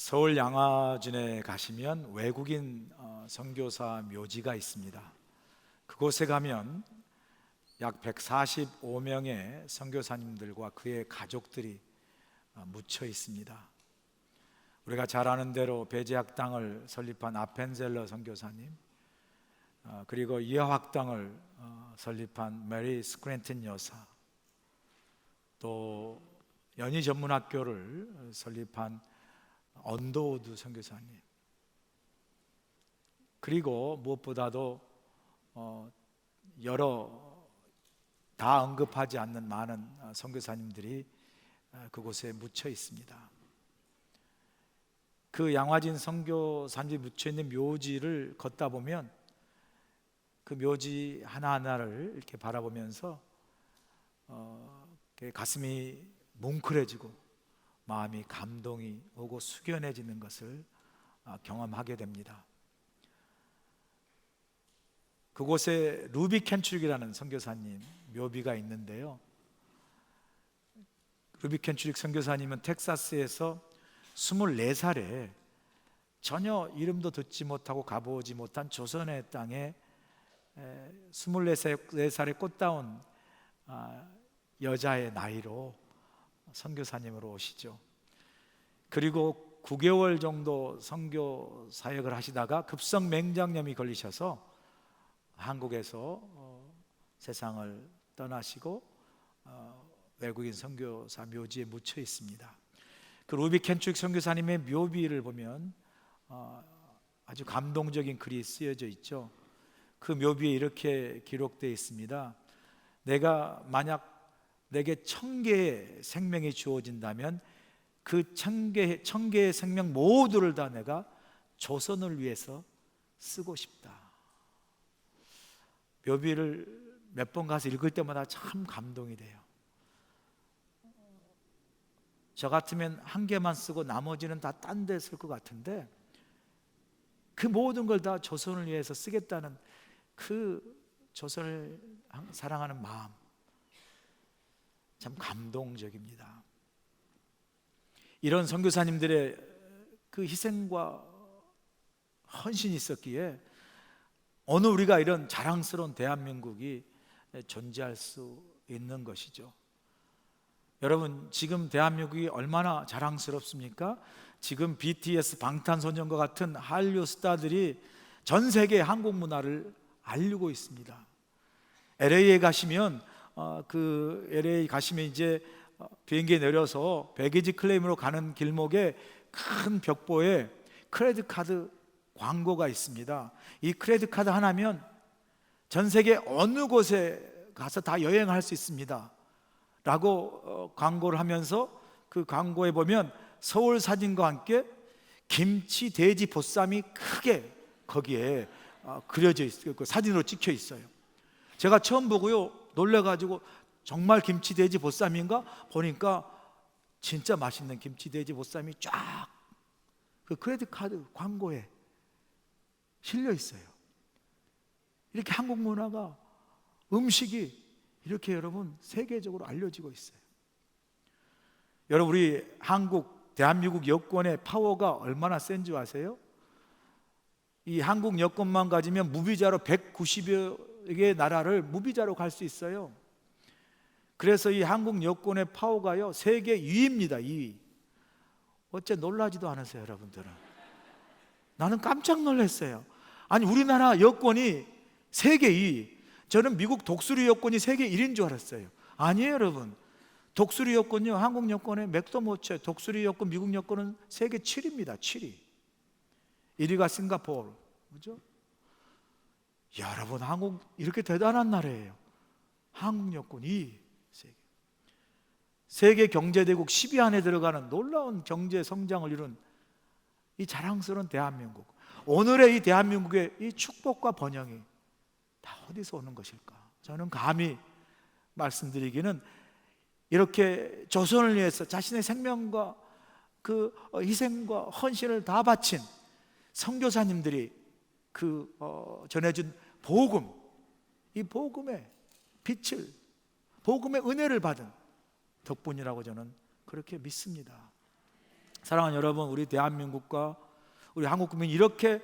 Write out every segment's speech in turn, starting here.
서울 양화진에 가시면 외국인 선교사 묘지가 있습니다. 그곳에 가면 약 145명의 선교사님들과 그의 가족들이 묻혀 있습니다. 우리가 잘 아는 대로 배제학당을 설립한 아펜젤러 선교사님, 그리고 이화학당을 설립한 메리 스크랜튼 여사, 또 연희전문학교를 설립한 언더우드 선교사님, 그리고 무엇보다도 여러 다 언급하지 않는 많은 선교사님들이 그곳에 묻혀 있습니다. 그 양화진 선교사님이 묻혀 있는 묘지를 걷다 보면 그 묘지 하나하나를 이렇게 바라보면서 가슴이 뭉클해지고 마음이 감동이 오고 숙연해지는 것을 경험하게 됩니다. 그곳에 루비 켄추릭이라는 선교사님 묘비가 있는데요, 루비 켄추릭 선교사님은 텍사스에서 24살에 전혀 이름도 듣지 못하고 가보지 못한 조선의 땅에 24살의 꽃다운 여자의 나이로 선교사님으로 오시죠. 그리고 9개월 정도 선교 사역을 하시다가 급성 맹장염이 걸리셔서 한국에서 세상을 떠나시고 외국인 선교사 묘지에 묻혀 있습니다. 그 루비 켄추릭 선교사님의 묘비를 보면 아주 감동적인 글이 쓰여져 있죠. 그 묘비에 이렇게 기록되어 있습니다. 만약 내게 1000개의 생명이 주어진다면 그 1000개의 생명 모두를 다 내가 조선을 위해서 쓰고 싶다. 묘비를 몇 번 가서 읽을 때마다 참 감동이 돼요. 저 같으면 한 개만 쓰고 나머지는 다 딴 데 쓸 것 같은데 그 모든 걸 다 조선을 위해서 쓰겠다는 그 조선을 사랑하는 마음, 참 감동적입니다. 이런 선교사님들의 그 희생과 헌신이 있었기에 오늘 우리가 이런 자랑스러운 대한민국이 존재할 수 있는 것이죠. 여러분, 지금 대한민국이 얼마나 자랑스럽습니까? 지금 BTS, 방탄소년과 같은 한류 스타들이 전 세계 한국 문화를 알리고 있습니다. LA에 가시면 이제 비행기에 내려서 배기지 클레임으로 가는 길목에 큰 벽보에 크레딧 카드 광고가 있습니다. 이 크레딧 카드 하나면 전 세계 어느 곳에 가서 다 여행할 수 있습니다 라고 광고를 하면서 그 광고에 보면 서울 사진과 함께 김치, 돼지, 보쌈이 크게 거기에 그려져 있어요. 사진으로 찍혀 있어요. 제가 처음 보고요 놀래가지고 정말 김치, 돼지, 보쌈인가 보니까 진짜 맛있는 김치, 돼지, 보쌈이 쫙 그 크레딧 카드 광고에 실려 있어요. 이렇게 한국 문화가, 음식이 이렇게 여러분 세계적으로 알려지고 있어요. 여러분, 우리 대한민국 여권의 파워가 얼마나 센지 아세요? 이 한국 여권만 가지면 무비자로 190여 개의 나라를 무비자로 갈 수 있어요. 그래서 이 한국 여권의 파워가요 세계 2위입니다. 2위. 어째 놀라지도 않으세요, 여러분들은? 나는 깜짝 놀랐어요. 아니, 우리나라 여권이 세계 2위. 저는 미국 독수리 여권이 세계 1위인 줄 알았어요. 아니에요, 여러분. 독수리 여권요, 한국 여권에 맥도 못 쳐요. 독수리 여권, 미국 여권은 세계 7위입니다. 7위. 1위가 싱가포르. 그죠? 여러분, 한국 이렇게 대단한 나라예요. 한국 여권 2위. 세계 경제대국 10위 안에 들어가는 놀라운 경제 성장을 이룬 이 자랑스러운 대한민국. 오늘의 이 대한민국의 이 축복과 번영이 다 어디서 오는 것일까? 저는 감히 말씀드리기는 이렇게 조선을 위해서 자신의 생명과 그 희생과 헌신을 다 바친 선교사님들이 전해준 복음, 이 복음의 빛을, 복음의 은혜를 받은 덕분이라고 저는 그렇게 믿습니다. 사랑하는 여러분, 우리 대한민국과 우리 한국 국민이 이렇게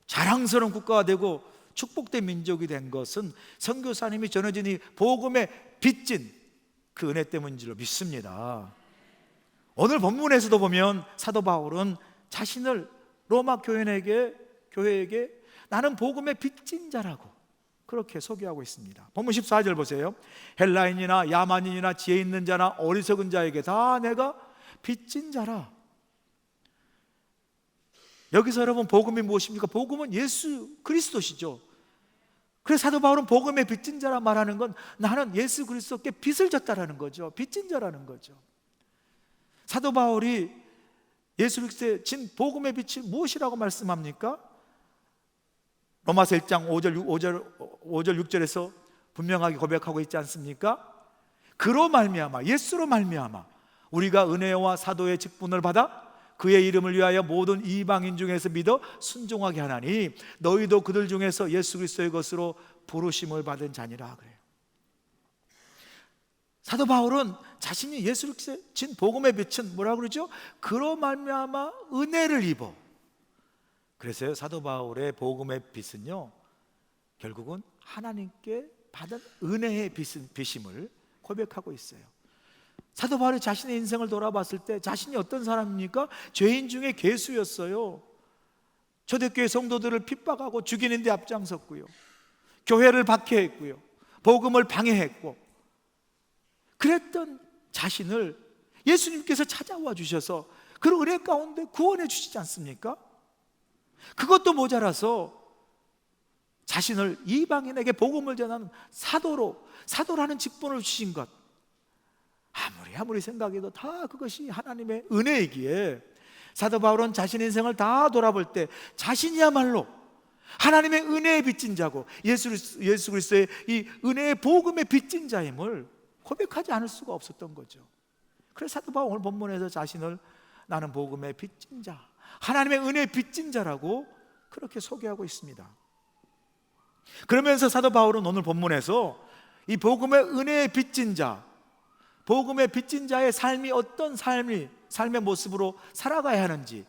자랑스러운 국가가 되고 축복된 민족이 된 것은 선교사님이 전해진 이 복음에 빚진 그 은혜 때문인 줄로 믿습니다. 오늘 본문에서도 보면 사도 바울은 자신을 로마 교회에게 나는 복음에 빚진 자라고 그렇게 소개하고 있습니다. 본문 14절 보세요. 헬라인이나 야만인이나 지혜 있는 자나 어리석은 자에게 다 내가 빚진 자라. 여기서 여러분, 복음이 무엇입니까? 복음은 예수 그리스도시죠. 그래서 사도 바울은 복음의 빚진 자라 말하는 건 나는 예수 그리스도께 빚을 졌다라는 거죠. 빚진 자라는 거죠. 사도 바울이 예수 그리스도의 진 복음의 빚이 무엇이라고 말씀합니까? 로마서 1장 5절 6절에서 분명하게 고백하고 있지 않습니까? 그로 말미암아, 예수로 말미암아 우리가 은혜와 사도의 직분을 받아 그의 이름을 위하여 모든 이방인 중에서 믿어 순종하게 하나니 너희도 그들 중에서 예수 그리스도의 것으로 부르심을 받은 자니라 그래요. 사도 바울은 자신이 예수 그리스도의 진 복음의 빛은 뭐라고 그러죠? 그로 말미암아 은혜를 입어. 그래서 사도 바울의 복음의 빛은요, 결국은 하나님께 받은 은혜의 빛임을 고백하고 있어요. 사도 바울이 자신의 인생을 돌아봤을 때 자신이 어떤 사람입니까? 죄인 중에 괴수였어요. 초대교회 성도들을 핍박하고 죽이는 데 앞장섰고요, 교회를 박해했고요, 복음을 방해했고, 그랬던 자신을 예수님께서 찾아와 주셔서 그 은혜 가운데 구원해 주시지 않습니까? 그것도 모자라서 자신을 이방인에게 복음을 전하는 사도라는 직분을 주신 것, 아무리 생각해도 다 그것이 하나님의 은혜이기에 사도 바울은 자신의 인생을 다 돌아볼 때 자신이야말로 하나님의 은혜에 빚진 자고 예수 그리스도의 이 은혜의 복음에 빚진 자임을 고백하지 않을 수가 없었던 거죠. 그래서 사도 바울 오늘 본문에서 자신을 나는 복음에 빚진 자, 하나님의 은혜에 빚진 자라고 그렇게 소개하고 있습니다. 그러면서 사도 바울은 오늘 본문에서 이 복음의 은혜에 빚진 자, 복음의 빚진 자의 삶이 어떤 삶의 모습으로 살아가야 하는지,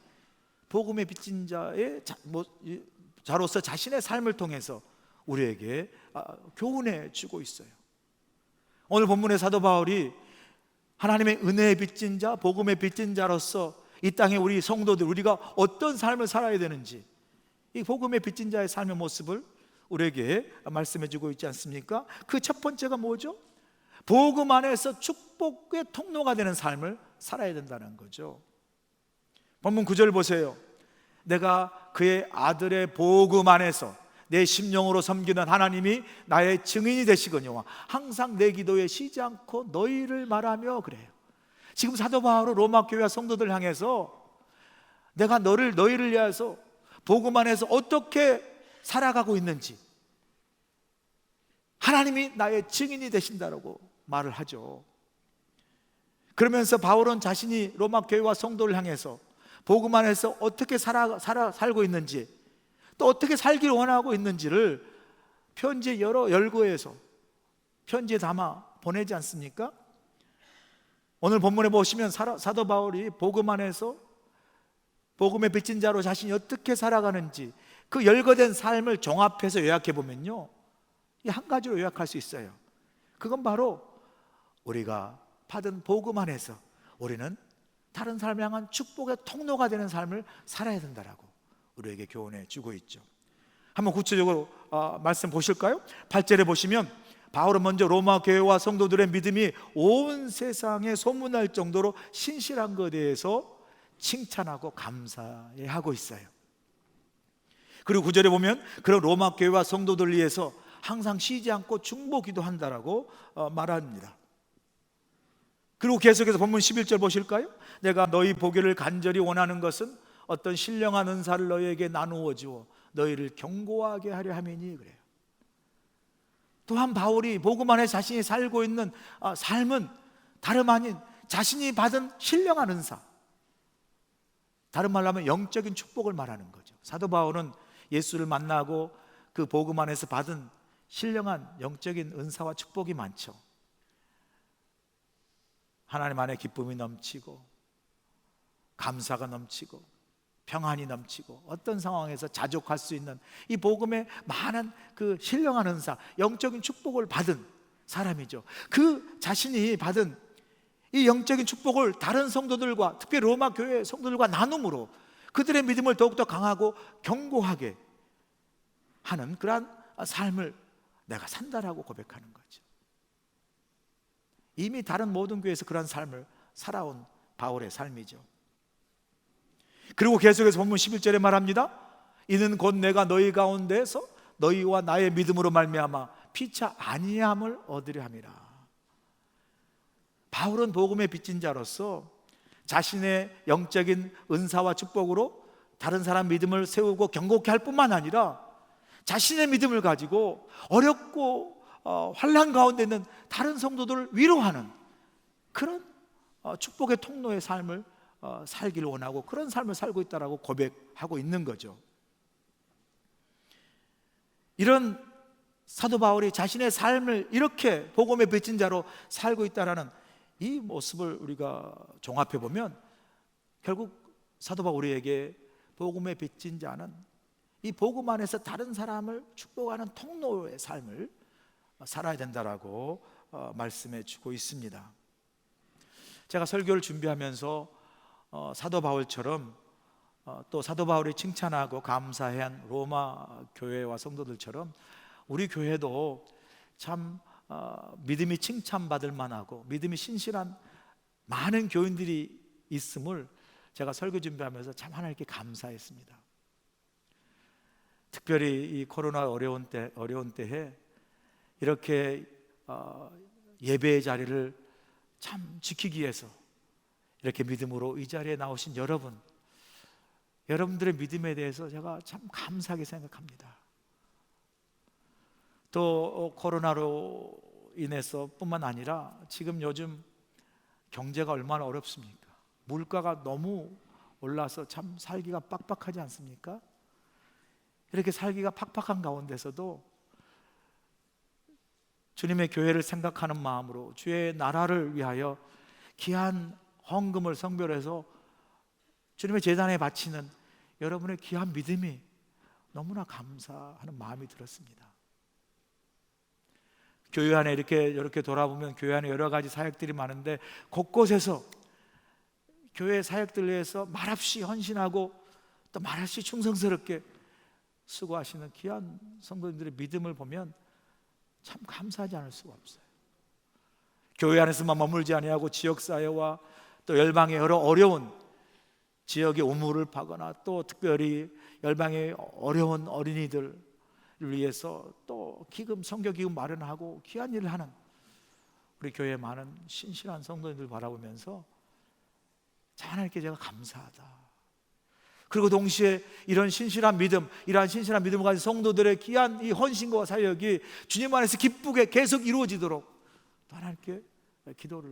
복음의 빚진 자로서 자신의 삶을 통해서 우리에게 교훈해 주고 있어요. 오늘 본문의 사도 바울이 하나님의 은혜에 빚진 자, 복음의 빚진 자로서 이 땅에 우리 성도들, 우리가 어떤 삶을 살아야 되는지, 이 복음의 빚진 자의 삶의 모습을 우리에게 말씀해 주고 있지 않습니까? 그 첫 번째가 뭐죠? 복음 안에서 축복의 통로가 되는 삶을 살아야 된다는 거죠. 본문 9절 보세요. 내가 그의 아들의 복음 안에서 내 심령으로 섬기는 하나님이 나의 증인이 되시거니와 항상 내 기도에 쉬지 않고 너희를 말하며 그래요. 지금 사도 바울은 로마 교회와 성도들 향해서 내가 너희를 위해서 복음 안에서 어떻게 살아가고 있는지 하나님이 나의 증인이 되신다라고 말을 하죠. 그러면서 바울은 자신이 로마 교회와 성도를 향해서 복음 안에서 어떻게 살고 있는지, 또 어떻게 살기를 원하고 있는지를 편지의 여러 열거에서 편지에 담아 보내지 않습니까? 오늘 본문에 보시면 사도 바울이 복음 안에서 복음의 빚진 자로 자신이 어떻게 살아가는지 그 열거된 삶을 종합해서 요약해 보면요, 이 한 가지로 요약할 수 있어요. 그건 바로 우리가 받은 복음 안에서 우리는 다른 사람을 향한 축복의 통로가 되는 삶을 살아야 된다라고 우리에게 교훈해 주고 있죠. 한번 구체적으로 말씀 보실까요? 8절에 보시면 바울은 먼저 로마 교회와 성도들의 믿음이 온 세상에 소문날 정도로 신실한 것에 대해서 칭찬하고 감사하고 있어요. 그리고 9절에 보면 그런 로마 교회와 성도들을 위해서 항상 쉬지 않고 중보 기도한다라고 말합니다. 그리고 계속해서 본문 11절 보실까요? 내가 너희 보기를 간절히 원하는 것은 어떤 신령한 은사를 너희에게 나누어 주어 너희를 견고하게 하려 함이니 그래요. 또한 바울이 복음 안에 자신이 살고 있는 삶은 다름 아닌 자신이 받은 신령한 은사, 다른 말로 하면 영적인 축복을 말하는 거죠. 사도 바울은 예수를 만나고 그 복음 안에서 받은 신령한 영적인 은사와 축복이 많죠. 하나님 안에 기쁨이 넘치고 감사가 넘치고 평안이 넘치고 어떤 상황에서 자족할 수 있는 이 복음의 많은 그 신령한 은사, 영적인 축복을 받은 사람이죠. 그 자신이 받은 이 영적인 축복을 다른 성도들과, 특히 로마 교회 성도들과 나눔으로 그들의 믿음을 더욱더 강하고 견고하게 하는 그러한 삶을 내가 산다라고 고백하는 거죠. 이미 다른 모든 교회에서 그러한 삶을 살아온 바울의 삶이죠. 그리고 계속해서 본문 11절에 말합니다. 이는 곧 내가 너희 가운데서 너희와 나의 믿음으로 말미암아 피차 아니함을 얻으려 함이라. 바울은 복음의 빚진 자로서 자신의 영적인 은사와 축복으로 다른 사람 믿음을 세우고 견고케 할 뿐만 아니라 자신의 믿음을 가지고 어렵고 환난 가운데 있는 다른 성도들을 위로하는 그런 축복의 통로의 삶을 살기를 원하고 그런 삶을 살고 있다라고 고백하고 있는 거죠. 이런 사도 바울이 자신의 삶을 이렇게 복음의 빚진 자로 살고 있다라는 이 모습을 우리가 종합해 보면 결국 사도 바울에게 복음의 빚진 자는 이 복음 안에서 다른 사람을 축복하는 통로의 삶을 살아야 된다라고 말씀해 주고 있습니다. 제가 설교를 준비하면서 사도 바울처럼 또 사도 바울이 칭찬하고 감사한 로마 교회와 성도들처럼 우리 교회도 참 믿음이 칭찬받을 만하고 믿음이 신실한 많은 교인들이 있음을 제가 설교 준비하면서 참 하나님께 감사했습니다. 특별히 이 코로나 어려운 때에 이렇게 예배의 자리를 참 지키기 위해서 이렇게 믿음으로 이 자리에 나오신 여러분들의 믿음에 대해서 제가 참 감사하게 생각합니다. 또 코로나로 인해서 뿐만 아니라 지금 요즘 경제가 얼마나 어렵습니까? 물가가 너무 올라서 참 살기가 빡빡하지 않습니까? 이렇게 살기가 팍팍한 가운데서도 주님의 교회를 생각하는 마음으로 주의 나라를 위하여 귀한 헌금을 성별해서 주님의 제단에 바치는 여러분의 귀한 믿음이 너무나 감사하는 마음이 들었습니다. 교회 안에 이렇게 돌아보면 교회 안에 여러 가지 사역들이 많은데 곳곳에서 교회 사역들을 위해서 말없이 헌신하고 또 말없이 충성스럽게 수고하시는 귀한 성도님들의 믿음을 보면 참 감사하지 않을 수가 없어요. 교회 안에서만 머물지 아니하고 지역사회와 또 열방의 여러 어려운 지역의 우물을 파거나 또 특별히 열방의 어려운 어린이들을 위해서 또 성교기금 마련하고 귀한 일을 하는 우리 교회의 많은 신실한 성도님들 바라보면서 참 하나님께 제가 감사하다. 그리고 동시에 이러한 신실한 믿음을 가진 성도들의 귀한 이 헌신과 사역이 주님 안에서 기쁘게 계속 이루어지도록 또 하나님께 기도를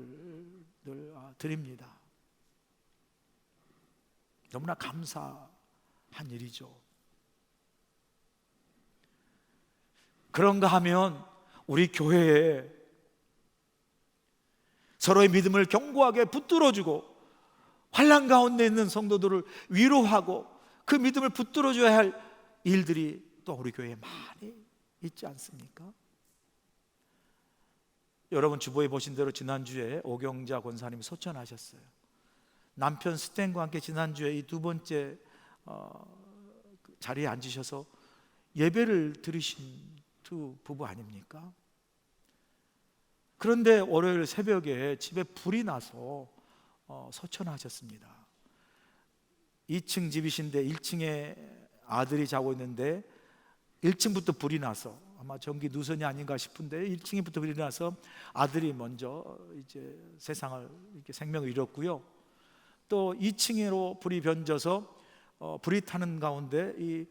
늘 드립니다. 너무나 감사한 일이죠. 그런가 하면 우리 교회에 서로의 믿음을 견고하게 붙들어주고 환난 가운데 있는 성도들을 위로하고 그 믿음을 붙들어줘야 할 일들이 또 우리 교회에 많이 있지 않습니까? 여러분 주보에 보신 대로 지난주에 오경자 권사님이 소천하셨어요. 남편 스탠과 함께 지난주에 이 두 번째 자리에 앉으셔서 예배를 드리신 두 부부 아닙니까? 그런데 월요일 새벽에 집에 불이 나서 소천하셨습니다. 2층 집이신데 1층에 아들이 자고 있는데 1층부터 불이 나서 아마 전기 누선이 아닌가 싶은데 1층부터 불이 나서 아들이 먼저 이제 세상을 이렇게 생명을 잃었고요. 또 2층으로 불이 번져서 불이 타는 가운데 이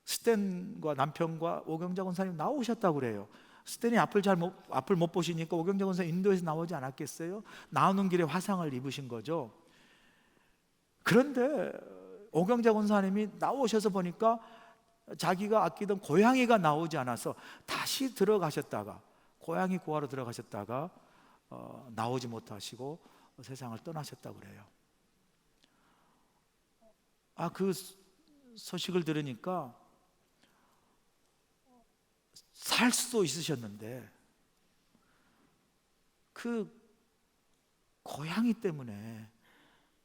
스탠과 남편과 오경자 권사님 나오셨다고 그래요. 스탠이 앞을 못 보시니까 오경자 권사님 인도에서 나오지 않았겠어요? 나오는 길에 화상을 입으신 거죠. 그런데 오경자 권사님이 나오셔서 보니까 자기가 아끼던 고양이가 나오지 않아서 다시 들어가셨다가 고양이 구하러 그 소식을 들으니까 살 수도 있으셨는데 그 고양이 때문에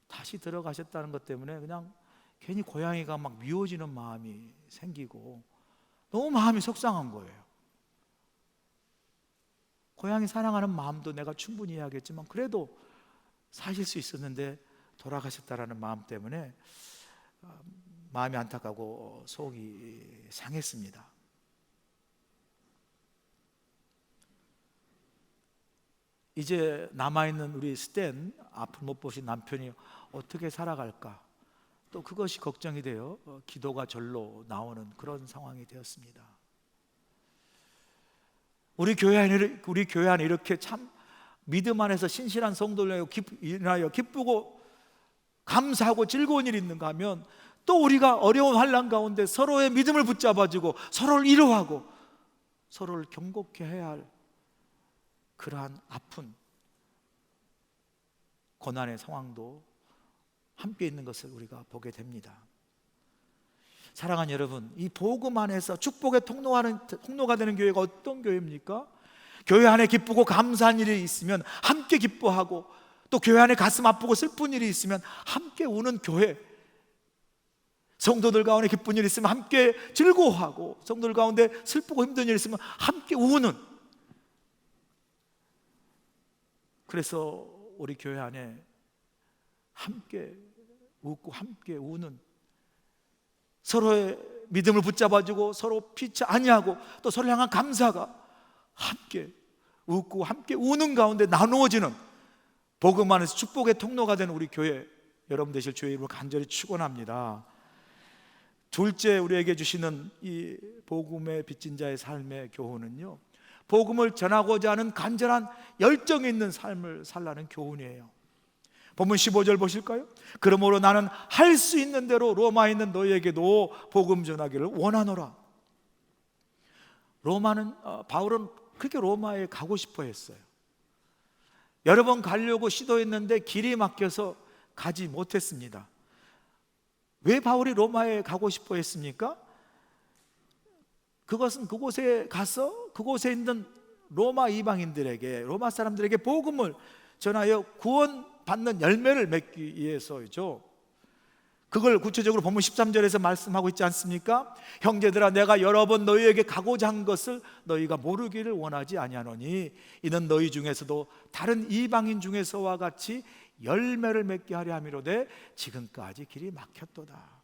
다시 들어가셨다는 것 때문에 그냥 괜히 고양이가 막 미워지는 마음이 생기고 너무 마음이 속상한 거예요. 고양이 사랑하는 마음도 내가 충분히 이해하겠지만 그래도 사실 수 있었는데 돌아가셨다라는 마음 때문에 마음이 안타깝고 속이 상했습니다. 이제 남아있는 우리 스탠, 앞을 못 보신 남편이 어떻게 살아갈까, 또 그것이 걱정이 되어 기도가 절로 나오는 그런 상황이 되었습니다. 우리 교회 안에 이렇게 참 믿음 안에서 신실한 성도를 인하여 기쁘고 감사하고 즐거운 일이 있는가 하면, 또 우리가 어려운 환난 가운데 서로의 믿음을 붙잡아주고 서로를 위로하고 서로를 격곡케 해야 할 그러한 아픈 고난의 상황도 함께 있는 것을 우리가 보게 됩니다. 사랑하는 여러분, 이 복음 안에서 축복의 통로가 되는 교회가 어떤 교회입니까? 교회 안에 기쁘고 감사한 일이 있으면 함께 기뻐하고, 또 교회 안에 가슴 아프고 슬픈 일이 있으면 함께 우는 교회, 성도들 가운데 기쁜 일이 있으면 함께 즐거워하고, 성도들 가운데 슬프고 힘든 일이 있으면 함께 우는, 그래서 우리 교회 안에 함께 웃고 함께 우는, 서로의 믿음을 붙잡아주고 서로 피치 아니하고 또 서로를 향한 감사가 함께 웃고 함께 우는 가운데 나누어지는 복음 안에서 축복의 통로가 되는 우리 교회 여러분 되실 주의 이름으로 간절히 축원합니다. 둘째, 우리에게 주시는 이 복음의 빚진 자의 삶의 교훈은요, 복음을 전하고자 하는 간절한 열정이 있는 삶을 살라는 교훈이에요. 본문 15절 보실까요? 그러므로 나는 할 수 있는 대로 로마에 있는 너희에게도 복음 전하기를 원하노라. 바울은 그렇게 로마에 가고 싶어 했어요. 여러 번 가려고 시도했는데 길이 막혀서 가지 못했습니다. 왜 바울이 로마에 가고 싶어 했습니까? 그것은 그곳에 가서 그곳에 있는 로마 이방인들에게, 로마 사람들에게 복음을 전하여 구원받는 열매를 맺기 위해서이죠. 그걸 구체적으로 본문 13절에서 말씀하고 있지 않습니까? 형제들아, 내가 여러 번 너희에게 가고자 한 것을 너희가 모르기를 원하지 아니하노니 이는 너희 중에서도 다른 이방인 중에서와 같이 열매를 맺게 하려 함이로되 지금까지 길이 막혔도다.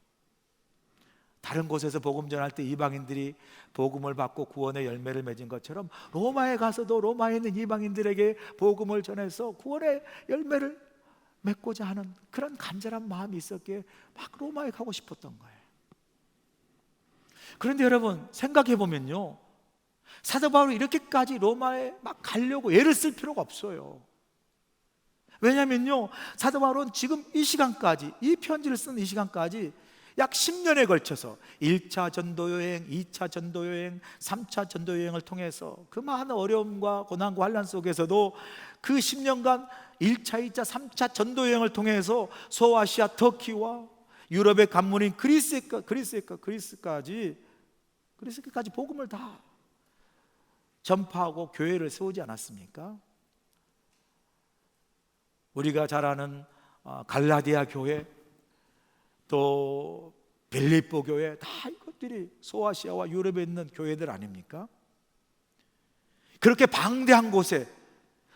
다른 곳에서 복음 전할 때 이방인들이 복음을 받고 구원의 열매를 맺은 것처럼 로마에 가서도 로마에 있는 이방인들에게 복음을 전해서 구원의 열매를 맺고자 하는 그런 간절한 마음이 있었기에 막 로마에 가고 싶었던 거예요. 그런데 여러분 생각해 보면요, 사도 바울이 이렇게까지 로마에 막 가려고 애를 쓸 필요가 없어요. 왜냐면요, 사도 바울은 지금 이 시간까지, 이 편지를 쓴 이 시간까지 약 10년에 걸쳐서 1차 전도여행, 2차 전도여행, 3차 전도여행을 통해서 그 많은 어려움과 고난과 환난 속에서도 그 10년간 1차, 2차, 3차 전도여행을 통해서 소아시아 터키와 유럽의 관문인 그리스까지 복음을 다 전파하고 교회를 세우지 않았습니까? 우리가 잘 아는 갈라디아 교회, 또 빌립보 교회, 다 이것들이 소아시아와 유럽에 있는 교회들 아닙니까? 그렇게 방대한 곳에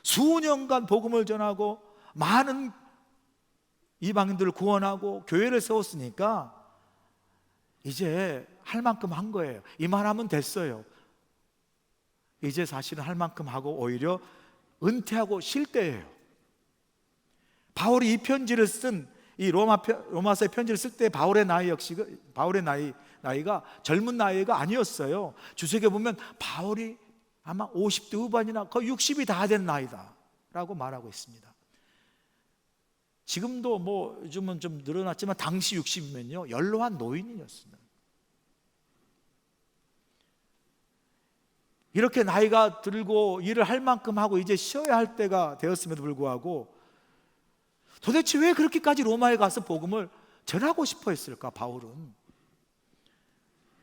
수년간 복음을 전하고 많은 이방인들을 구원하고 교회를 세웠으니까 이제 할 만큼 한 거예요. 이만하면 됐어요. 이제 사실은 할 만큼 하고 오히려 은퇴하고 쉴 때예요. 바울이 이 편지를 쓴 이 로마서의 편지를 쓸 때 바울의 나이가 젊은 나이가 아니었어요. 주석에 보면 바울이 아마 50대 후반이나 거의 60이 다 된 나이다 라고 말하고 있습니다. 지금도 뭐 요즘은 좀 늘어났지만 당시 60이면요 연로한 노인이었습니다. 이렇게 나이가 들고 일을 할 만큼 하고 이제 쉬어야 할 때가 되었음에도 불구하고 도대체 왜 그렇게까지 로마에 가서 복음을 전하고 싶어 했을까? 바울은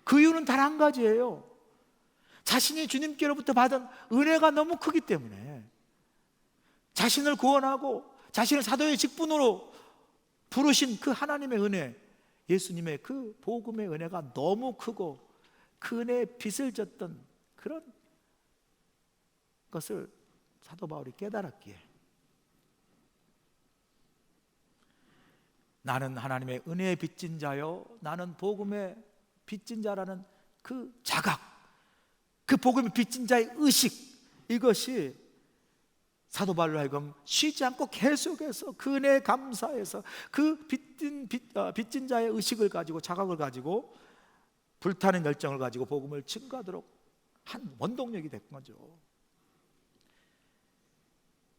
그 이유는 단 한 가지예요. 자신이 주님께로부터 받은 은혜가 너무 크기 때문에, 자신을 구원하고 자신을 사도의 직분으로 부르신 그 하나님의 은혜, 예수님의 그 복음의 은혜가 너무 크고 그 은혜에 빚을 졌던 그런 것을 사도 바울이 깨달았기에, 나는 하나님의 은혜에 빚진 자요, 나는 복음의 빚진 자라는 그 자각, 그 복음의 빚진 자의 의식, 이것이 사도 바울로 하여금 쉬지 않고 계속해서 그 은혜에 감사해서 그 빚진 자의 의식을 가지고, 자각을 가지고, 불타는 열정을 가지고 복음을 증거하도록 한 원동력이 된 거죠.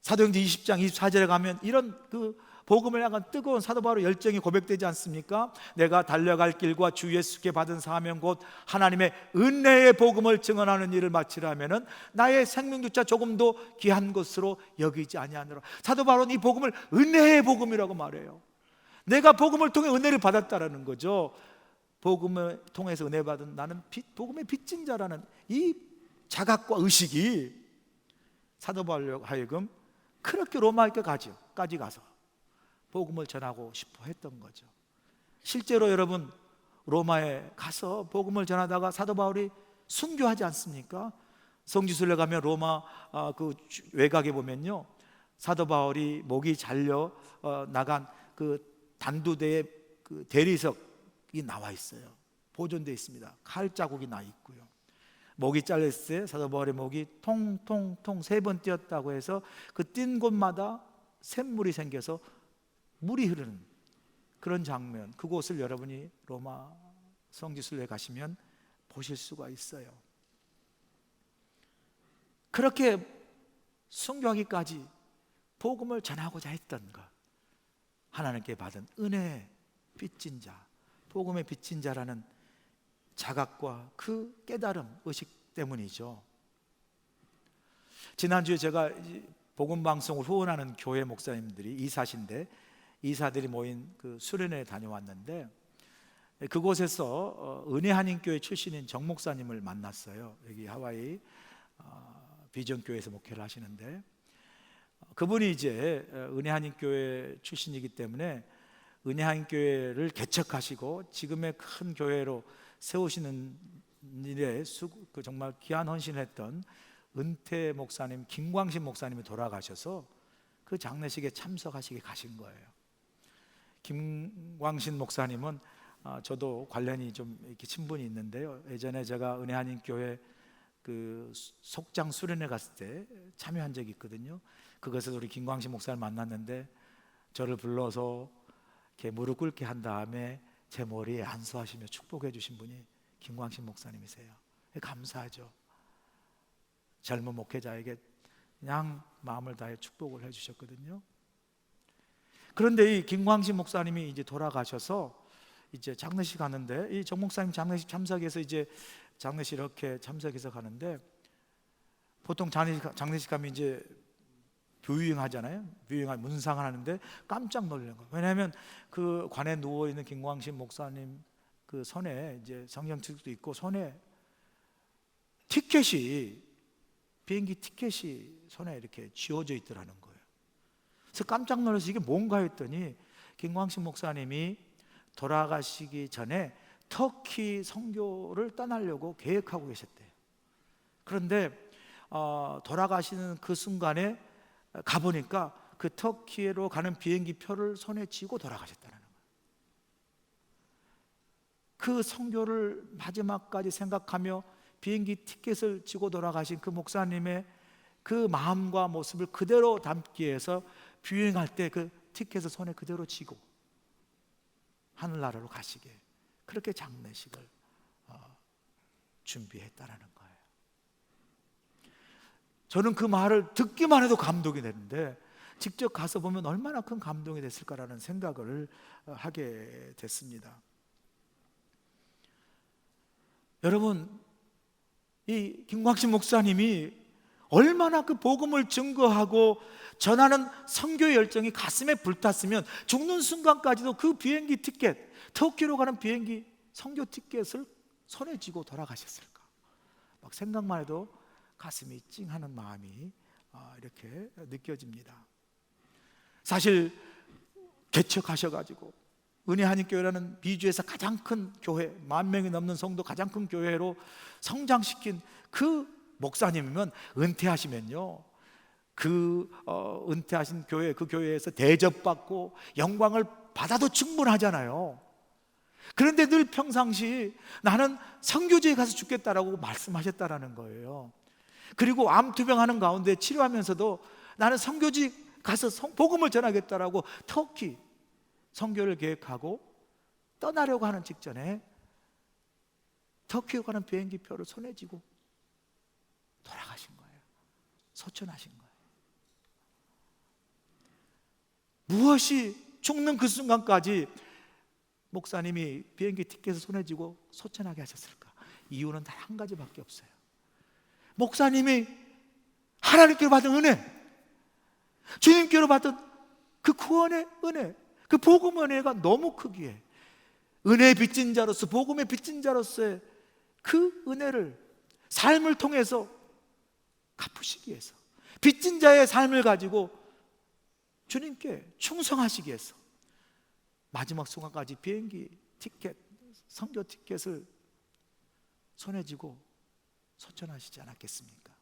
사도행전 20장 24절에 가면 이런 그 복음을 향한 뜨거운 사도 바울의 열정이 고백되지 않습니까? 내가 달려갈 길과 주 예수께 받은 사명 곧 하나님의 은혜의 복음을 증언하는 일을 마치려 하면은 나의 생명조차 조금도 귀한 것으로 여기지 아니하노라. 사도 바울은 이 복음을 은혜의 복음이라고 말해요. 내가 복음을 통해 은혜를 받았다라는 거죠. 복음을 통해서 은혜 받은 나는 복음의 빚진 자라는 이 자각과 의식이 사도 바울로 하여금 그렇게 로마까지 가서 복음을 전하고 싶어 했던 거죠. 실제로 여러분, 로마에 가서 복음을 전하다가 사도 바울이 순교하지 않습니까? 성지순례 가면 로마 그 외곽에 보면요, 사도 바울이 목이 잘려 나간 그 단두대의 그 대리석이 나와 있어요. 보존되어 있습니다. 칼 자국이 나 있고요. 목이 잘렸을 때 사도 바울의 목이 통통통 3번 뛰었다고 해서 그 뛴 곳마다 샘물이 생겨서 물이 흐르는 그런 장면, 그곳을 여러분이 로마 성지순례 가시면 보실 수가 있어요. 그렇게 순교하기까지 복음을 전하고자 했던 것, 하나님께 받은 은혜의 빚진 자, 복음의 빚진 자라는 자각과 그 깨달음, 의식 때문이죠. 지난주에 제가 복음방송을 후원하는 교회 목사님들이 이사들이 모인 그 수련회에 다녀왔는데, 그곳에서 은혜 한인교회 출신인 정 목사님을 만났어요. 여기 하와이 비전교회에서 목회를 하시는데, 그분이 이제 은혜 한인교회 출신이기 때문에 은혜 한인교회를 개척하시고 지금의 큰 교회로 세우시는 일에 정말 귀한 헌신을 했던 은퇴 목사님 김광신 목사님이 돌아가셔서 그 장례식에 참석하시게 가신 거예요. 김광신 목사님은 저도 관련이 좀 이렇게 친분이 있는데요, 예전에 제가 은혜 한인교회 그 속장 수련회 갔을 때 참여한 적이 있거든요. 그것에서 우리 김광신 목사를 만났는데 저를 불러서 이렇게 무릎 꿇게 한 다음에 제 머리에 안수하시며 축복해 주신 분이 김광신 목사님이세요. 감사하죠. 젊은 목회자에게 그냥 마음을 다해 축복을 해주셨거든요. 그런데 이 김광신 목사님이 이제 돌아가셔서 이제 장례식 가는데, 이 정 목사님 장례식 참석해서 이제 장례식 이렇게 참석해서 가는데, 보통 장례식 가면 이제 뷰잉 하잖아요. 뷰잉 문상을 하는데 깜짝 놀란 거예요. 왜냐하면 그 관에 누워 있는 김광신 목사님 그 손에 이제 성경책도 있고 손에 비행기 티켓이 손에 이렇게 쥐어져 있더라는 거예요. 그래서 깜짝 놀라서 이게 뭔가 했더니 김광신 목사님이 돌아가시기 전에 터키 선교를 떠나려고 계획하고 계셨대요. 그런데 돌아가시는 그 순간에 가보니까 그 터키로 가는 비행기 표를 손에 쥐고 돌아가셨다는 거예요. 그 선교를 마지막까지 생각하며 비행기 티켓을 쥐고 돌아가신 그 목사님의 그 마음과 모습을 그대로 담기 위해서 비행할 때 그 티켓을 손에 그대로 쥐고 하늘나라로 가시게, 그렇게 장례식을 준비했다라는 거예요. 저는 그 말을 듣기만 해도 감동이 되는데 직접 가서 보면 얼마나 큰 감동이 됐을까라는 생각을 하게 됐습니다. 여러분, 이 김광신 목사님이 얼마나 그 복음을 증거하고 전하는 선교의 열정이 가슴에 불탔으면 죽는 순간까지도 그 비행기 티켓, 터키로 가는 비행기 선교 티켓을 손에 쥐고 돌아가셨을까? 막 생각만 해도 가슴이 찡하는 마음이 이렇게 느껴집니다. 사실 개척하셔가지고 은혜 한인교회라는 미주에서 가장 큰 교회, 10,000명이 넘는 성도 가장 큰 교회로 성장시킨 그 목사님이면 은퇴하시면요, 은퇴하신 교회, 그 교회에서 대접받고 영광을 받아도 충분하잖아요. 그런데 늘 평상시 나는 선교지에 가서 죽겠다라고 말씀하셨다라는 거예요. 그리고 암투병하는 가운데 치료하면서도 나는 선교지 가서 복음을 전하겠다라고 터키 선교를 계획하고 떠나려고 하는 직전에 터키에 가는 비행기 표를 손에 쥐고 돌아가신 거예요. 소천하신 거예요. 무엇이 죽는 그 순간까지 목사님이 비행기 티켓을 손에 쥐고 소천하게 하셨을까? 이유는 단 한 가지밖에 없어요. 목사님이 하나님께로 받은 은혜, 주님께로 받은 그 구원의 은혜, 그 복음의 은혜가 너무 크기에 은혜의 빚진 자로서, 복음의 빚진 자로서의 그 은혜를 삶을 통해서 갚으시기 위해서, 빚진 자의 삶을 가지고 주님께 충성하시기 위해서 마지막 순간까지 비행기 티켓, 선교 티켓을 손에 쥐고 소천하시지 않았겠습니까?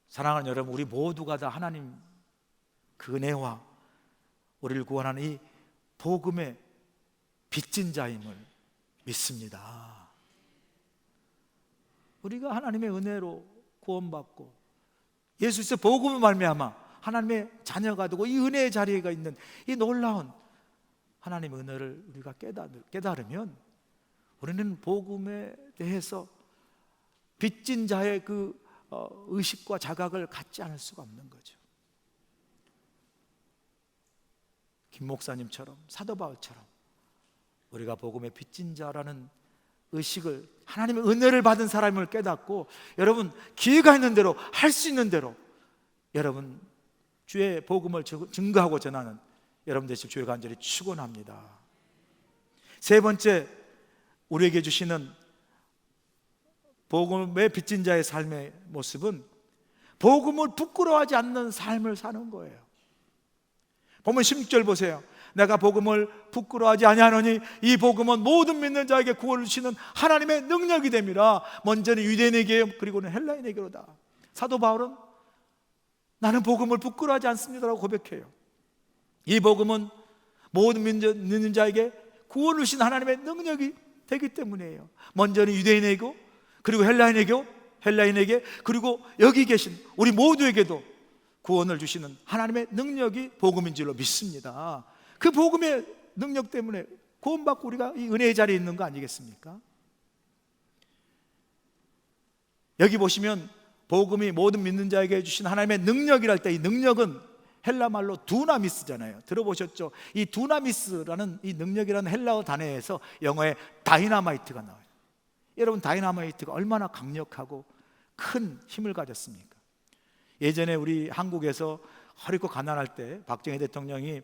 사랑하는 여러분, 우리 모두가 다 하나님 그 은혜와 우리를 구원하는 이 복음의 빚진 자임을 믿습니다. 우리가 하나님의 은혜로 구원받고 예수 그리스도의 복음을 말미암아 하나님의 자녀가 되고 이 은혜의 자리에 있는 이 놀라운 하나님의 은혜를 우리가 깨달으면 우리는 복음에 대해서 빚진 자의 그 의식과 자각을 갖지 않을 수가 없는 거죠. 김 목사님처럼, 사도 바울처럼 우리가 복음의 빚진 자라는 의식을, 하나님의 은혜를 받은 사람을 깨닫고, 여러분 기회가 있는 대로, 할 수 있는 대로 여러분 주의 복음을 증거하고 전하는 여러분 되실 주의 간절히 축원합니다. 세 번째, 우리에게 주시는 복음의 빚진 자의 삶의 모습은 복음을 부끄러워하지 않는 삶을 사는 거예요. 보면 16절 보세요. 내가 복음을 부끄러워하지 아니하노니 이 복음은 모든 믿는 자에게 구원을 주시는 하나님의 능력이 됨이라. 먼저는 유대인에게 그리고는 헬라인에게로다. 사도 바울은 나는 복음을 부끄러워하지 않습니다라고 고백해요. 이 복음은 모든 믿는 자에게 구원을 주신 하나님의 능력이 되기 때문이에요. 먼저는 유대인에게 그리고 헬라인에게 그리고 여기 계신 우리 모두에게도 구원을 주시는 하나님의 능력이 복음인 줄로 믿습니다. 그 복음의 능력 때문에 구원받고 우리가 이 은혜의 자리에 있는 거 아니겠습니까? 여기 보시면 복음이 모든 믿는 자에게 주신 하나님의 능력이랄 때 이 능력은 헬라 말로 두나미스잖아요. 들어보셨죠? 이 두나미스라는 이 능력이라는 헬라어 단어에서 영어에 다이나마이트가 나와요. 여러분, 다이나마이트가 얼마나 강력하고 큰 힘을 가졌습니까? 예전에 우리 한국에서 어렵고 가난할 때 박정희 대통령이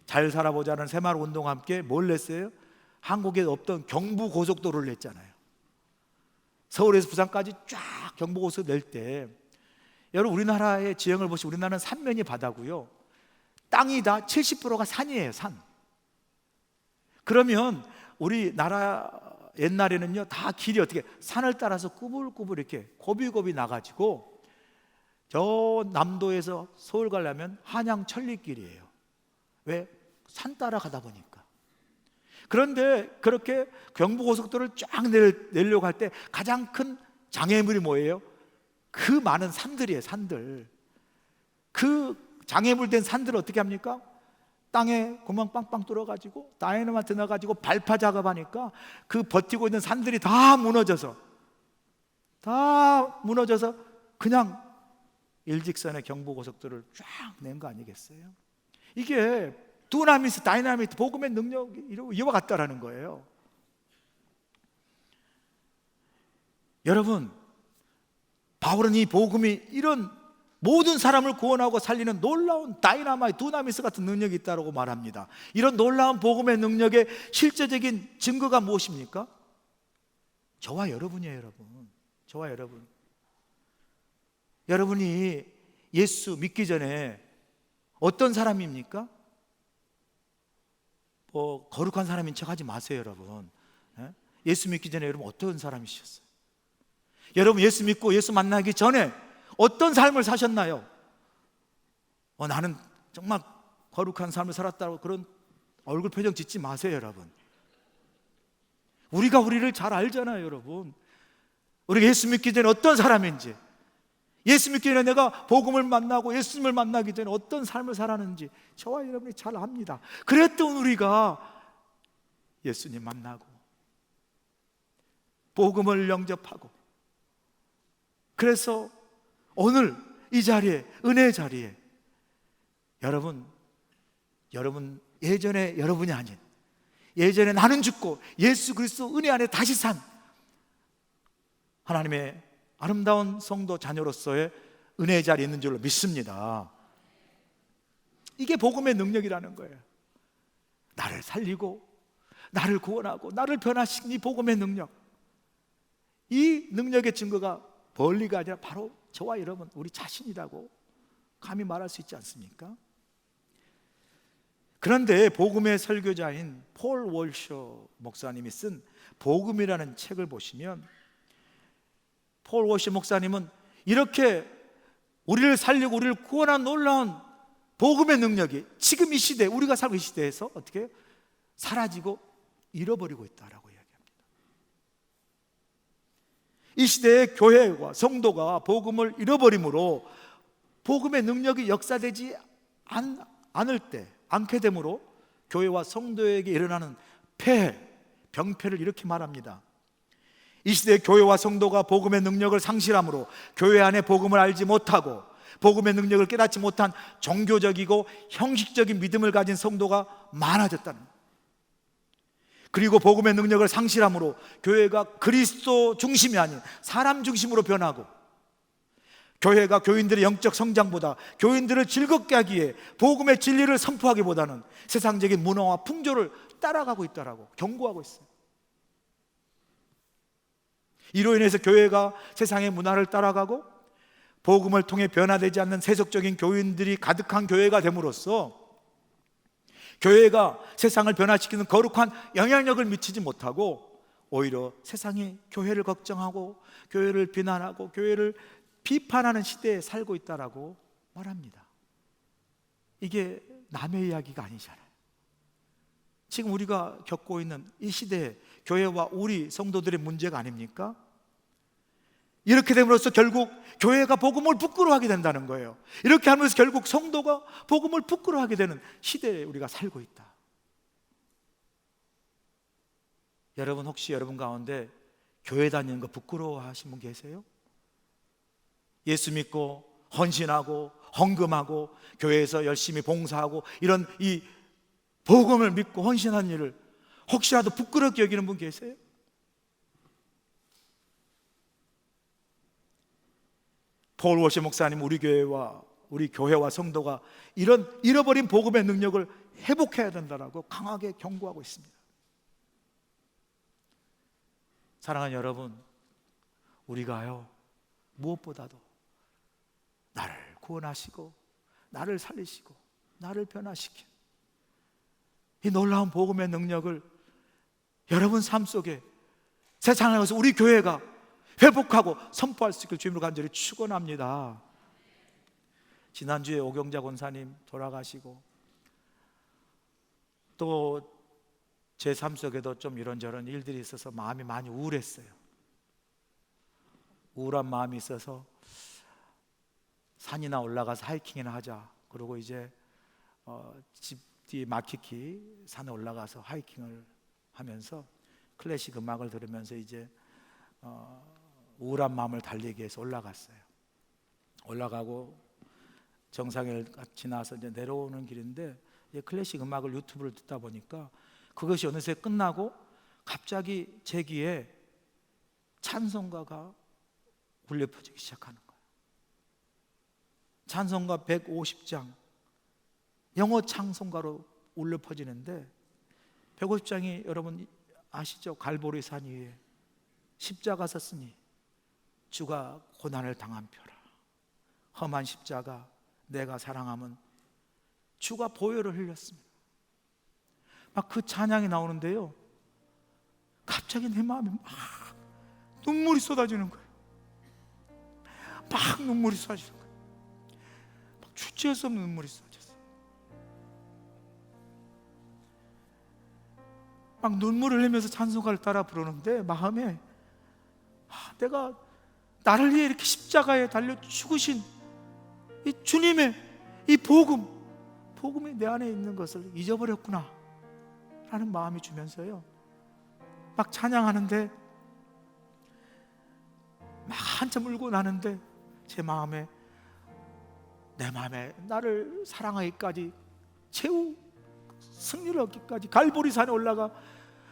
잘 살아보자는 새마을운동과 함께 뭘 냈어요? 한국에 없던 경부고속도로를 냈잖아요. 서울에서 부산까지 쫙 경부고속도로 낼 때, 여러분 우리나라의 지형을 보시면 우리나라는 삼면이 바다고요, 땅이 다 70%가 산이에요. 산. 그러면 우리나라 옛날에는요 다 길이 어떻게 산을 따라서 꾸불꾸불 이렇게 고비고비 나가지고 저 남도에서 서울 가려면 한양 천리길이에요. 왜? 산 따라 가다 보니까. 그런데 그렇게 경부고속도로를 쫙 내려고 할 때 가장 큰 장애물이 뭐예요? 그 많은 산들이에요. 산들. 그 장애물된 산들을 어떻게 합니까? 땅에 구멍 빵빵 뚫어가지고 다이너마이트 넣어가지고 발파 작업하니까 그 버티고 있는 산들이 다 무너져서 그냥 일직선의 경부고속도로를 쫙 낸 거 아니겠어요? 이게 두나미스, 다이나미트, 복음의 능력이 이와 같다라는 거예요. 여러분, 바울은 이 복음이 이런 모든 사람을 구원하고 살리는 놀라운 다이나마이트, 두나미스 같은 능력이 있다고 말합니다. 이런 놀라운 복음의 능력의 실제적인 증거가 무엇입니까? 저와 여러분이에요, 여러분. 저와 여러분. 여러분이 예수 믿기 전에 어떤 사람입니까? 거룩한 사람인 척 하지 마세요, 여러분. 예수 믿기 전에 여러분 어떤 사람이셨어요? 여러분 예수 믿고 예수 만나기 전에 어떤 삶을 사셨나요? 나는 정말 거룩한 삶을 살았다고 그런 얼굴 표정 짓지 마세요, 여러분. 우리가 우리를 잘 알잖아요, 여러분. 우리가 예수 믿기 전에 어떤 사람인지, 예수 믿기 전에 내가 복음을 만나고 예수님을 만나기 전에 어떤 삶을 살았는지 저와 여러분이 잘 압니다. 그랬던 우리가 예수님 만나고 복음을 영접하고, 그래서 오늘 이 자리에, 은혜의 자리에 여러분 예전에 여러분이 아닌, 예전에 나는 죽고 예수 그리스도 은혜 안에 다시 산 하나님의 아름다운 성도 자녀로서의 은혜의 자리에 있는 줄로 믿습니다. 이게 복음의 능력이라는 거예요. 나를 살리고 나를 구원하고 나를 변화시킨 이 복음의 능력, 이 능력의 증거가 멀리가 아니라 바로 저와 여러분, 우리 자신이라고 감히 말할 수 있지 않습니까? 그런데 복음의 설교자인 폴 월셔 목사님이 쓴 복음이라는 책을 보시면, 폴 월셔 목사님은 이렇게 우리를 살리고 우리를 구원한 놀라운 복음의 능력이 지금 이 시대, 우리가 살고 이 시대에서 어떻게 사라지고 잃어버리고 있다라고 이야기합니다. 이 시대의 교회와 성도가 복음을 잃어버림으로 복음의 능력이 역사되지 않게 되므로 교회와 성도에게 일어나는 폐해, 병폐를 이렇게 말합니다. 이 시대의 교회와 성도가 복음의 능력을 상실함으로 교회 안에 복음을 알지 못하고 복음의 능력을 깨닫지 못한 종교적이고 형식적인 믿음을 가진 성도가 많아졌다는 거예요. 그리고 복음의 능력을 상실함으로 교회가 그리스도 중심이 아닌 사람 중심으로 변하고, 교회가 교인들의 영적 성장보다 교인들을 즐겁게 하기 위해 복음의 진리를 선포하기보다는 세상적인 문화와 풍조를 따라가고 있다라고 경고하고 있어요. 이로 인해서 교회가 세상의 문화를 따라가고 복음을 통해 변화되지 않는 세속적인 교인들이 가득한 교회가 됨으로써 교회가 세상을 변화시키는 거룩한 영향력을 미치지 못하고 오히려 세상이 교회를 걱정하고 교회를 비난하고 교회를 비판하는 시대에 살고 있다라고 말합니다. 이게 남의 이야기가 아니잖아요. 지금 우리가 겪고 있는 이 시대에 교회와 우리 성도들의 문제가 아닙니까? 이렇게 됨으로써 결국 교회가 복음을 부끄러워하게 된다는 거예요. 이렇게 하면서 결국 성도가 복음을 부끄러워하게 되는 시대에 우리가 살고 있다. 여러분, 혹시 여러분 가운데 교회 다니는 거 부끄러워하시는 분 계세요? 예수 믿고 헌신하고 헌금하고 교회에서 열심히 봉사하고 이런 이 복음을 믿고 헌신한 일을 혹시라도 부끄럽게 여기는 분 계세요? 폴 워시 목사님, 우리 교회와 성도가 이런 잃어버린 복음의 능력을 회복해야 된다라고 강하게 경고하고 있습니다. 사랑하는 여러분, 우리가요 무엇보다도 나를 구원하시고 나를 살리시고 나를 변화시킨 이 놀라운 복음의 능력을 여러분 삶 속에 세상에 가서 우리 교회가 회복하고 선포할 수 있길 주님으로 간절히 축원합니다. 지난주에 오경자 권사님 돌아가시고 또 제 삶 속에도 좀 이런저런 일들이 있어서 마음이 많이 우울했어요. 우울한 마음이 있어서 산이나 올라가서 하이킹이나 하자. 그러고 이제 집 뒤 마키키 산에 올라가서 하이킹을 하면서 클래식 음악을 들으면서 이제 우울한 마음을 달래기 위해서 올라갔어요. 올라가고 정상을 지나서 이제 내려오는 길인데 이제 클래식 음악을 유튜브를 듣다 보니까 그것이 어느새 끝나고 갑자기 제 귀에 찬송가가 울려 퍼지기 시작하는 거예요. 찬송가 150장 영어 찬송가로 울려 퍼지는데, 150장이 여러분 아시죠? 갈보리 산 위에 십자가 섰으니 주가 고난을 당한 표라. 험한 십자가 내가 사랑함은 주가 보혈을 흘렸습니다. 막 그 찬양이 나오는데요, 갑자기 내 마음에 막 눈물이 쏟아지는 거예요. 막 눈물이 쏟아지는 거예요. 막 주체할 수 없는 눈물이 쏟아졌어요. 막 눈물을 흘리면서 찬송가를 따라 부르는데 마음에 내가 나를 위해 이렇게 십자가에 달려 죽으신 이 주님의 이 복음이 내 안에 있는 것을 잊어버렸구나 라는 마음이 주면서요, 막 찬양하는데 막 한참 울고 나는데 내 마음에 나를 사랑하기까지 최후 승리를 얻기까지 갈보리 산에 올라가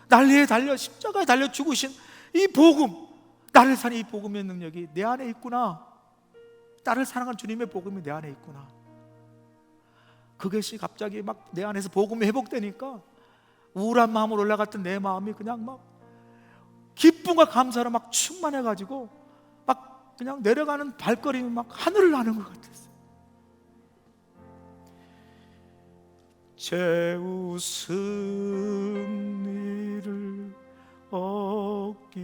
나를 위해 달려 십자가에 달려 죽으신 이 복음, 나를 사는 이 복음의 능력이 내 안에 있구나, 나를 사랑하는 주님의 복음이 내 안에 있구나. 그것이 갑자기 막 내 안에서 복음이 회복되니까 우울한 마음으로 올라갔던 내 마음이 그냥 막 기쁨과 감사로 막 충만해가지고 막 그냥 내려가는 발걸음이 막 하늘을 나는 것 같았어요. 최후 승리를 얻기까지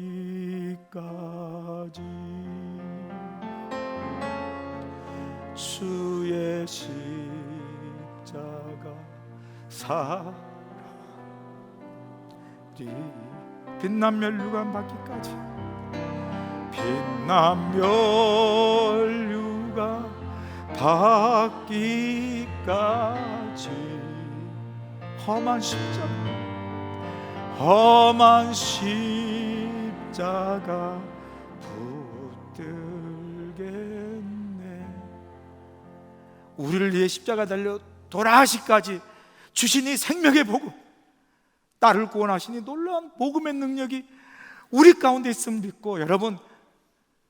주의 십자가 사리 빛난 멸류관 받기까지, 빛난 멸류관 받기까지 험한 십자가 붙들겠네. 우리를 위해 십자가 달려 돌아가시까지 주신 이 생명의 복음, 나를 구원하시니 놀라운 복음의 능력이 우리 가운데 있음을 믿고, 여러분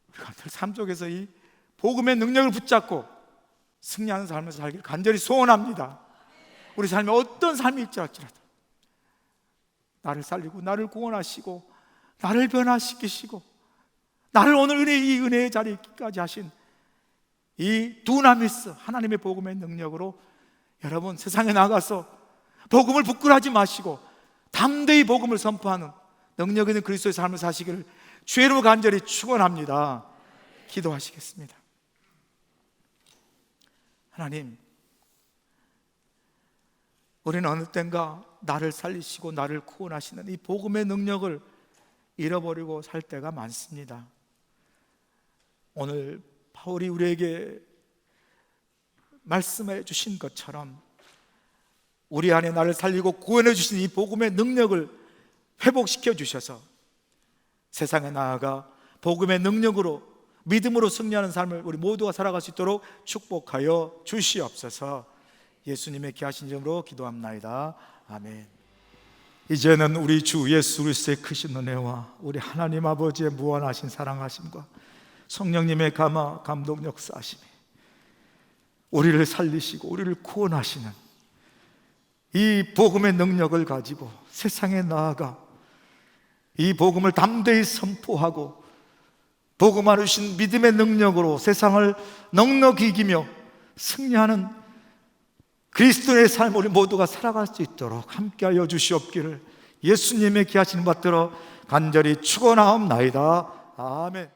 우리가 늘 삶 속에서 이 복음의 능력을 붙잡고 승리하는 삶을 살기를 간절히 소원합니다. 우리 삶에 어떤 삶이 있지라도 나를 살리고 나를 구원하시고 나를 변화시키시고 나를 오늘 이 은혜의 자리에 있기까지 하신 이 두나미스 하나님의 복음의 능력으로 여러분 세상에 나가서 복음을 부끄러워하지 마시고 담대히 복음을 선포하는 능력 있는 그리스도의 삶을 사시기를 주의 이름으로 간절히 축원합니다. 기도하시겠습니다. 하나님, 우리는 어느 땐가 나를 살리시고 나를 구원하시는 이 복음의 능력을 잃어버리고 살 때가 많습니다. 오늘 바울이 우리에게 말씀해 주신 것처럼 우리 안에 나를 살리고 구원해 주신 이 복음의 능력을 회복시켜 주셔서 세상에 나아가 복음의 능력으로 믿음으로 승리하는 삶을 우리 모두가 살아갈 수 있도록 축복하여 주시옵소서. 예수님의 귀하신 이름으로 기도합나이다. 아멘. 이제는 우리 주 예수 그리스도의 크신 은혜와 우리 하나님 아버지의 무한하신 사랑하심과 성령님의 감동 역사하심이 우리를 살리시고 우리를 구원하시는 이 복음의 능력을 가지고 세상에 나아가 이 복음을 담대히 선포하고 복음 안에 주신 믿음의 능력으로 세상을 넉넉히 이기며 승리하는 그리스도의 삶을 우리 모두가 살아갈 수 있도록 함께하여 주시옵기를 예수님의 귀하신 받들어 간절히 축원하옵나이다. 아멘.